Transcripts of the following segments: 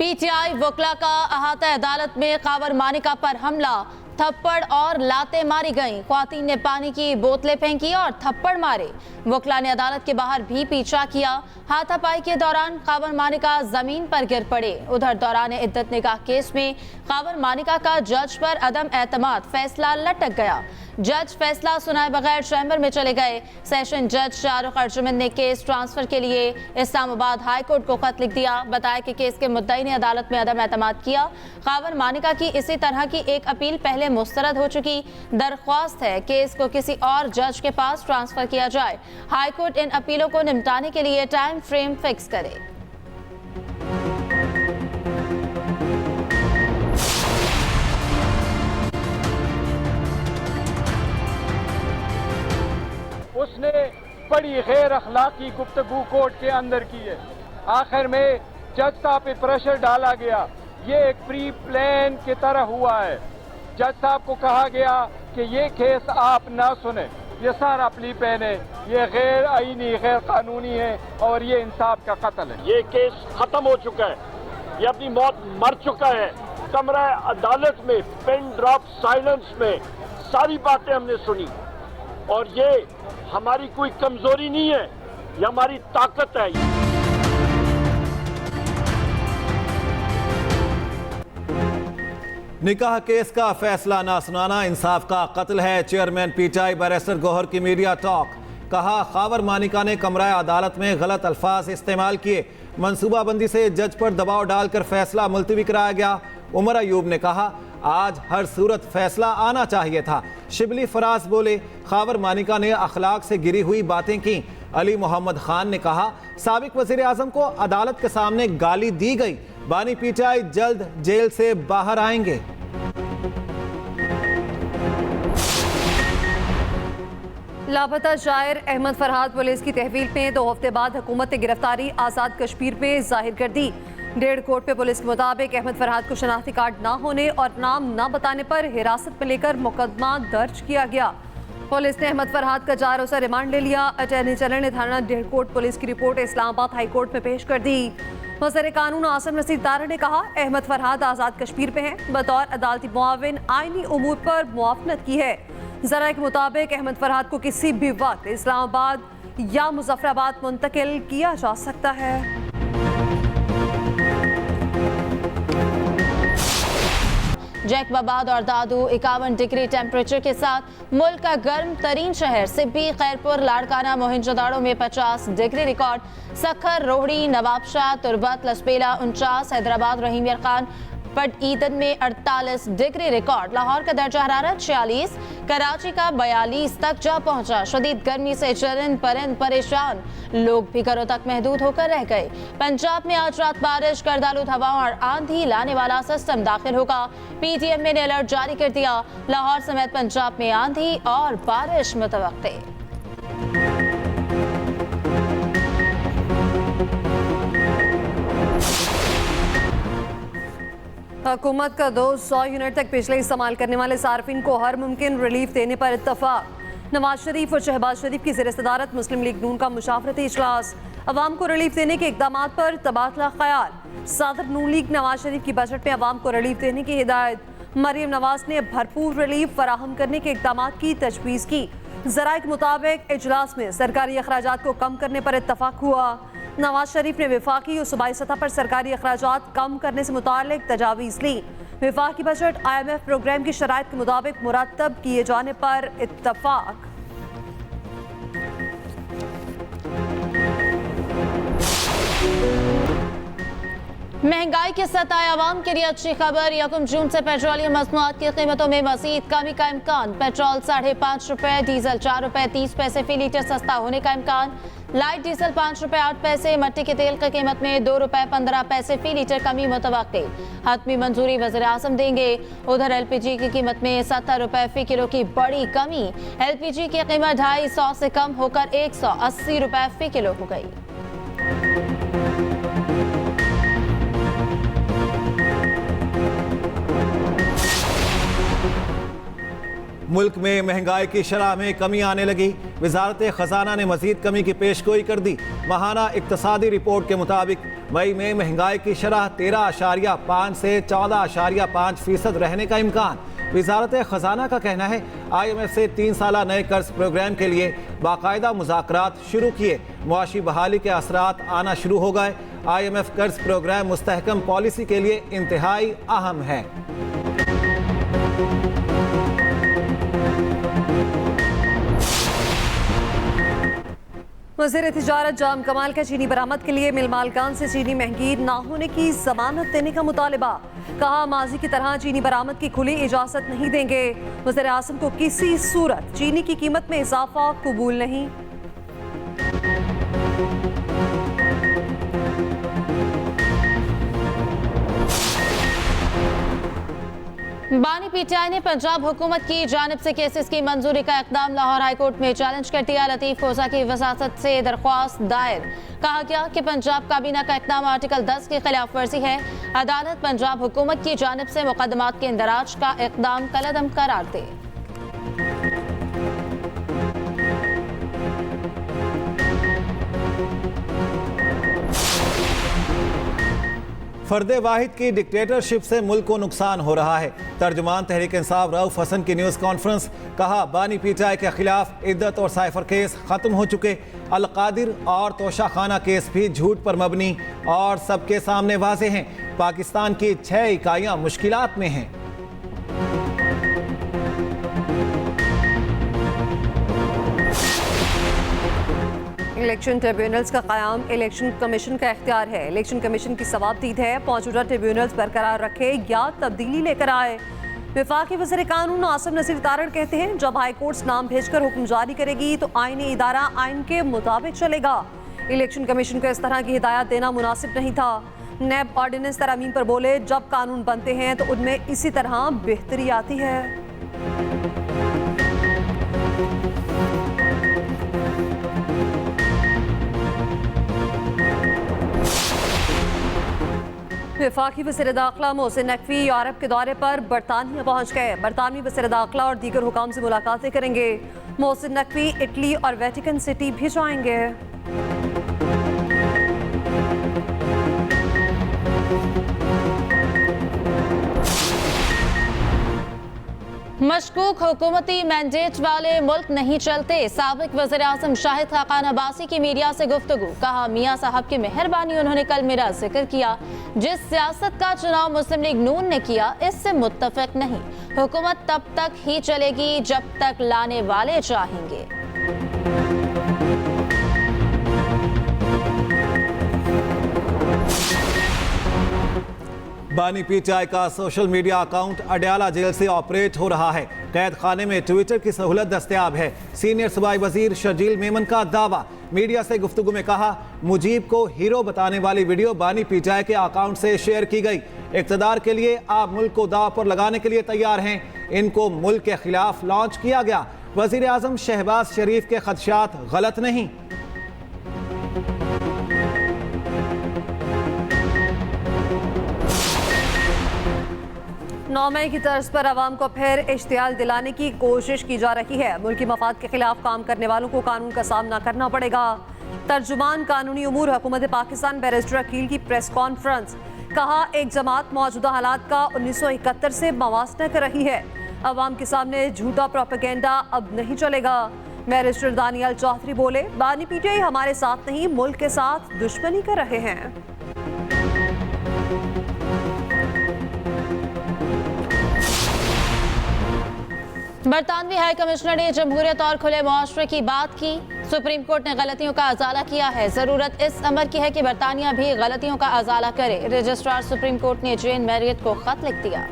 PTI वकला का अहाता अदालत में कावर मानिका पर हमला, थप्पड़ और लातें मारी गईं। ख्वातीन ने पानी की बोतलें फेंकी और थप्पड़ मारे। वकला ने अदालत के बाहर भी पीछा किया। हाथापाई के दौरान कावर मानिका जमीन पर गिर पड़े। उधर दौरान इद्दत निकाह केस में कावर मानिका का जज पर अदम एतमाद फैसला लटक गया। जज फैसला सुनाए बगैर चैम्बर में चले गए। सेशन जज शाहरुख अर्जुमन ने केस ट्रांसफर के लिए इस्लामाबाद हाई कोर्ट को खत लिख दिया। बताया कि केस के मुद्दई ने अदालत में अदम एतमाद किया। कावर मानिका की इसी तरह की एक अपील पहले मुस्तरद हो चुकी। दरख्वास्त है केस को किसी और जज के पास ट्रांसफर किया जाए। हाई कोर्ट इन अपीलों को निपटाने के लिए टाइम फ्रेम फिक्स करे। उसने बड़ी गैर अखलाकी गुफ्तगू कोर्ट के अंदर की है। आखिर में जज साहब पे प्रेशर डाला गया। ये एक प्री प्लान की तरह हुआ है। जज साहब को कहा गया कि ये केस आप ना सुने, ये सारा प्ली प्लान है, ये गैर आईनी गैर कानूनी है और ये इंसाफ का कत्ल है। ये केस खत्म हो चुका है, ये अपनी मौत मर चुका है। कमरा अदालत में पेन ड्रॉप साइलेंस में सारी बातें हमने सुनी और ये हमारी कोई कमजोरी नहीं है, ये हमारी ताकत है। निकाह केस का फैसला ना सुनाना इंसाफ का कत्ल है। चेयरमैन पीटीआई बैरिस्टर गौहर की मीडिया टॉक। कहा कावर मानिका ने कमरा अदालत में गलत अल्फाज इस्तेमाल किए। मनसूबाबंदी से जज पर दबाव डालकर फैसला मुलतवी कराया गया। उमर अयूब ने कहा आज हर सूरत फैसला आना चाहिए था। शिबली फराज बोले कावर मानिका ने अखलाक से गिरी हुई बातें की। अली मोहम्मद खान ने कहा साबिक वजीर आजम को अदालत के सामने गाली दी गई। बानी पीटीआई जल्द जेल से बाहर आएंगे। लापता शायर अहमद फरहाद पुलिस की तहवील में 2 हफ्ते बाद हुकूमत ने गिरफ्तारी आज़ाद कश्मीर में जाहिर कर दी। 1.5 कोर्ट पे पुलिस के मुताबिक अहमद फरहाद को शनाख्ती कार्ड ना होने और नाम ना बताने पर हिरासत में लेकर मुकदमा दर्ज किया गया। पुलिस ने अहमद फरहाद का 4 रोज़ा रिमांड ले लिया। अटॉर्नी जनरल ने थाना 1.5 कोर्ट पुलिस की रिपोर्ट इस्लामाबाद हाई कोर्ट में पेश कर दी। वज़ीर कानून आसिम नसीर तारा ने कहा अहमद फरहाद आज़ाद कश्मीर में है। बतौर अदालती मुआविन आईनी उमूर पर मुआवनत की है। ज़राए के मुताबिक अहमद फरहाद को किसी भी वक्त इस्लामाबाद या मुजफ्फराबाद मुंतकिल किया जा सकता है। जैकबाबाद और दादू 51 डिग्री टेम्परेचर के साथ मुल्क का गर्म तरीन शहर। सिब्बी, खैरपुर, लाड़काना, मोहिंजोदाड़ो में 50 डिग्री रिकॉर्ड। सखर, रोहड़ी, नवाबशाह, तुरबत, लसपेला 49, हैदराबाद, रहीम खान, पट ईदन में 48 डिग्री रिकॉर्ड। लाहौर का दर्जा हरारत 46, कराची का 42 तक जा पहुंचा। शदीद गर्मी से चरिंद परिंद परेशान, लोग भी घरों तक महदूद होकर रह गए। पंजाब में आज रात बारिश, गर्दालूद हवाओं और आंधी लाने वाला सिस्टम दाखिल होगा। पीटीएम ने अलर्ट जारी कर दिया। लाहौर समेत पंजाब में आंधी और बारिश मुतवक्के। हुकूमत का 200 यूनिट तक बिजली इस्तेमाल करने वाले सार्फिन को हर मुमकिन रिलीफ देने पर इत्तफाक। नवाज शरीफ और शहबाज शरीफ की ज़ेर सदारत मुस्लिम लीग नून का मुशावरती इजलास। अवाम को रिलीफ देने के इकदाम पर तबादला ख्याल। सदर नून लीग नवाज शरीफ की बजट में अवाम को रिलीफ देने की हिदायत। मरियम नवाज ने भरपूर रिलीफ फराहम करने के इकदाम की तजवीज़ की। ज़राए के मुताबिक इजलास में सरकारी अखराजात को कम करने पर इत्तफाक हुआ। नवाज शरीफ ने विफाकी और सूबाई सतह पर सरकारी अखराजात कम करने से मुताल्लिक तजावीज़ ली। विफाकी बजट IMF प्रोग्राम की शराइत के मुताबिक मुरतब किए जाने पर इत्तफाक। महंगाई के सताए आवाम के लिए अच्छी खबर। 1 जून से पेट्रोलियम मसनूआत की कीमतों में मज़ीद कमी का इम्कान। पेट्रोल 5.5 रुपए, डीजल 4 रुपए 30 पैसे फी लीटर सस्ता होने का इम्कान। लाइट डीजल 5 रुपए 8 पैसे। मट्टी के तेल की कीमत में 2 रुपए 15 पैसे फी लीटर कमी मुतवक्के। हतमी मंजूरी वज़ीर आज़म देंगे। उधर LPG की कीमत में 70 रुपए फी किलो की बड़ी कमी। LPG की कीमत 250 से कम होकर 180 रुपए फी किलो हो गई। मुल्क में महंगाई की शरह में कमी आने लगी। वजारत खजाना ने मजीद कमी की पेशगोई कर दी। माहाना इक्तसादी रिपोर्ट के मुताबिक मई में महंगाई की शरह 13.5 से 14.5% रहने का इम्कान। वजारत खजाना का कहना है IMF से 3 साला नए कर्ज प्रोग्राम के लिए बाकायदा मुज़ाकरात शुरू किए। मुआशी बहाली के असरात आना शुरू हो गए। IMF कर्ज प्रोग्राम मुस्तहकम पॉलिसी के लिए इंतहाई अहम है। वज़ीर तिजारत जाम कमाल का चीनी बरामद के लिए मिल मालकान से चीनी महंगी ना होने की जमानत देने का मुतालबा। कहा माजी की तरह चीनी बरामद की खुली इजाजत नहीं देंगे। वज़ीर आज़म को किसी सूरत चीनी की कीमत में इजाफा कबूल नहीं। बानी पीटीआई ने पंजाब हुकूमत की जानिब से केसेस की मंजूरी का इकदाम लाहौर हाईकोर्ट में चैलेंज कर दिया। लतीफ खोसा की वसासत से दरख्वास्त दायर। कहा गया कि पंजाब काबीना का इकदाम आर्टिकल 10 की खिलाफ वर्जी है। अदालत पंजाब हुकूमत की जानिब से मुकदमात के इंदराज का इकदाम कलअदम करार दे। फर्द वाहिद की डिक्टेटरशिप से मुल्क को नुकसान हो रहा है। तर्जुमान तहरीक इंसाफ रऊफ हसन की न्यूज़ कॉन्फ्रेंस। कहा बानी पीटीआई के खिलाफ इद्दत और साइफर केस खत्म हो चुके। अलकादिर और तोशा खाना केस भी झूठ पर मबनी और सबके सामने वाजे हैं। पाकिस्तान की 6 इकाइयां मुश्किलात में हैं। इलेक्शन ट्रिब्यूनल्स का क़याम इलेक्शन कमीशन का इख्तियार है। इलेक्शन कमीशन की सवाबदीद है मौजूदा ट्रिब्यूनल्स बरकरार रखे या तब्दीली लेकर आए। वफाकी वज़ीर कानून आसिम नसीर तारड़ कहते हैं जब हाई कोर्ट्स नाम भेजकर हुक्म जारी करेगी तो आईनी इदारा आइन के मुताबिक चलेगा। इलेक्शन कमीशन को इस तरह की हिदायत देना मुनासिब नहीं था। नैब ऑर्डिनेंस तरमीम पर बोले जब कानून बनते हैं तो उनमें इसी तरह बेहतरी आती है। वफाकी वज़ीर दाखिला मोहसिन नकवी यूरोप के दौरे पर बरतानिया पहुंच गए। बरतानवी वज़ीर दाखिला और दीगर हुकाम से मुलाकातें करेंगे। मोहसिन नकवी इटली और वेटिकन सिटी भी जाएंगे। मशकूक हुकूमती मैंडेट वाले मुल्क नहीं चलते। साबिक वज़ीर आज़म शाहिद खाकान अब्बासी की मीडिया से गुफ्तगू। कहा मियाँ साहब की मेहरबानी उन्होंने कल मेरा जिक्र किया। जिस सियासत का चुनाव मुस्लिम लीग नून ने किया इससे मुत्तफिक नहीं। हुकूमत तब तक ही चलेगी जब तक लाने वाले चाहेंगे। बानी पीटीआई का social media account Adiala jail से ऑपरेट हो रहा है। कैद खाने में ट्विटर की सहूलत दस्तयाब है। सीनियर सूबाई वजीर शर्जील मेमन का दावा। मीडिया से गुफ्तगू में कहा मुजीब को हीरो बताने वाली वीडियो बानी पीटीआई के अकाउंट से शेयर की गई। इक़्तिदार के लिए आप मुल्क को दाव पर लगाने के लिए तैयार हैं। इनको मुल्क के खिलाफ लॉन्च किया गया। वजीर आज़म शहबाज शरीफ के खदशात गलत नहीं। 9 मई की तर्ज पर आवाम को फिर इश्तियाल दिलाने की कोशिश की जा रही है। मुल्की मफाद के खिलाफ काम करने वालों को कानून का सामना करना पड़ेगा। तर्जुमान कानूनी उमूर हुकूमत पाकिस्तान बैरिस्टर अकील की प्रेस कॉन्फ्रेंस। कहा एक जमात मौजूदा हालात का 1971 से मवासना कर रही है। अवाम के सामने झूठा प्रोपेगेंडा अब नहीं चलेगा। बैरिस्टर दानियाल चौधरी बोले बानी पीटीआई हमारे साथ नहीं मुल्क के साथ दुश्मनी कर रहे हैं। बरतानवी हाई कमिश्नर ने जमहूरियत और खुले मुआशरे की बात की। सुप्रीम कोर्ट ने गलतियों का अजाला किया है। जरूरत इस अमर की है कि बरतानिया भी गलतियों का अजाला करे। रजिस्ट्रार सुप्रीम कोर्ट ने जेन मैरियट को खत लिख दिया।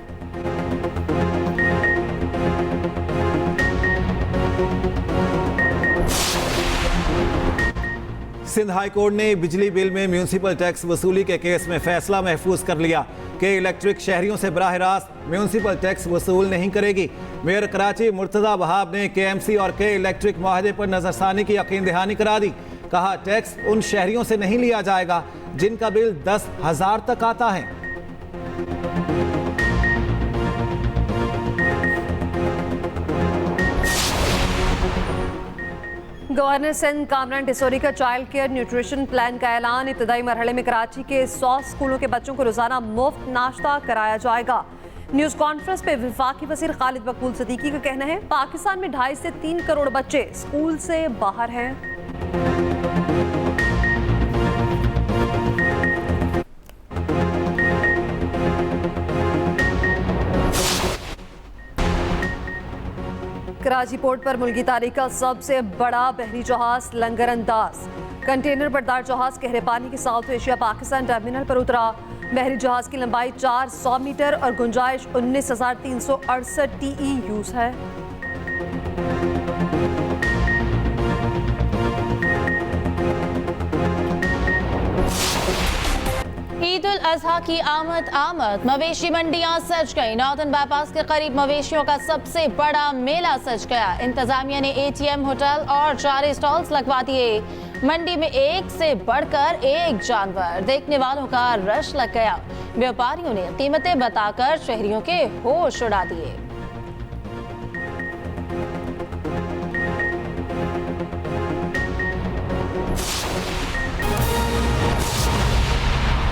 सिंध हाई कोर्ट ने बिजली बिल में म्यूनसिपल टैक्स वसूली के केस में फैसला महफूज कर लिया कि इलेक्ट्रिक शहरियों से बराह रास्त म्यूनसिपल टैक्स वसूल नहीं करेगी। मेयर कराची मुर्तजा वहाब ने KMC और के इलेक्ट्रिक मुआहदे पर नजरसानी की यकीन दहानी करा दी। कहा टैक्स उन शहरियों से नहीं लिया जाएगा जिनका बिल 10,000 तक आता है। गवर्नर सिंध कामरान टिसोरी का चाइल्ड केयर न्यूट्रिशन प्लान का ऐलान। इब्तदाई मरहले में कराची के 100 स्कूलों के बच्चों को रोजाना मुफ्त नाश्ता कराया जाएगा। न्यूज कॉन्फ्रेंस पे वफाकी वज़ीर खालिद मकबूल सदीकी का कहना है, पाकिस्तान में 2.5 से 3 करोड़ बच्चे स्कूल से बाहर हैं। कराची पोर्ट पर मुल्की तारीख का सबसे बड़ा बहरी जहाज लंगर अंदाज कंटेनर बरदार जहाज गहरे पानी के साउथ एशिया पाकिस्तान टर्मिनल पर उतरा। बहरी जहाज की लंबाई 400 मीटर और गुंजाइश 19,368 TEUs है। ईद उल अजहा की आमद मवेशी मंडियां सज गई। नॉर्दर्न बाईपास के करीब मवेशियों का सबसे बड़ा मेला सज गया। इंतजामिया ने ATM, होटल और 4 स्टॉल्स लगवा दिए। मंडी में एक से बढ़कर एक जानवर, देखने वालों का रश लग गया। व्यापारियों ने कीमतें बताकर शहरियों के होश उड़ा दिए।